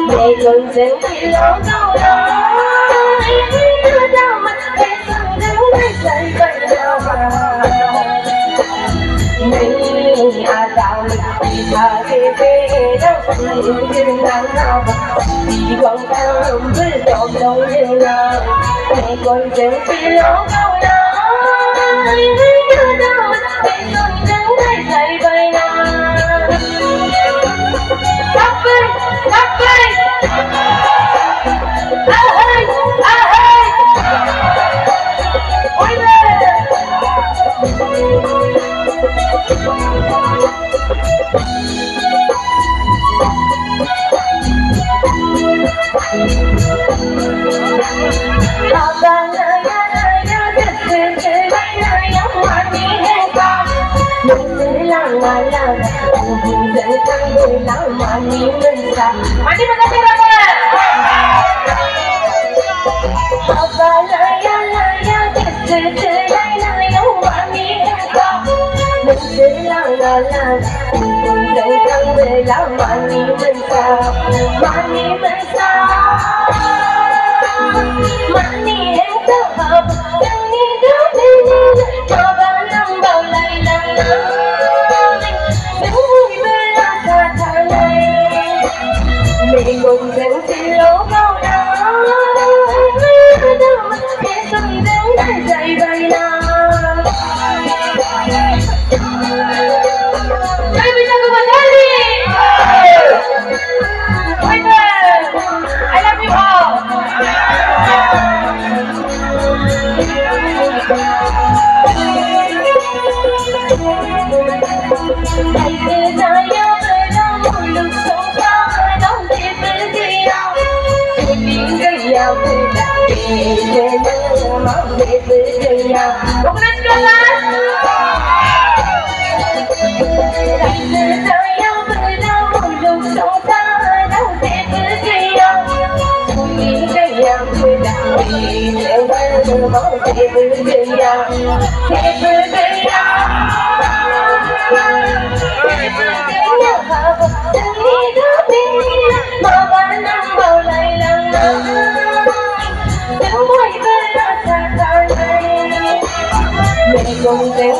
mẹ còn chẳng bị lâu đâu đó đưa đau mặt mẹ còn đứng đây dậy vậy đâu mình đau mình thà thế đâu nhưng đang nào chỉ còn đang với trọn đâu như nào mẹ còn chẳng bị lâu đâu đó đưa đau mặt mẹ còn đứng đây dậy vậy đâu Mandi makasih banyak. Apa laya kecil mandi engkau menjelang malam tentang belang mandi mensah mandi engkau yang hidup ini coba nambah layang mình cùng dừng trên lỗ câu đó để xuân đến đã dậy bay nào đây bây giờ các bạn thấy đi I love you all đây thế giới về đâu một lúc sống nhau để nâng máu về với nhau một lần nữa lại từ nơi nhau với nhau một lúc sống ta đâu để với nhau cùng nghĩ với nhau với đạo vì để nâng máu về với nhau về với nhau từng nghĩ đó đi mà ba năm bao lại lần mẹ cùng đến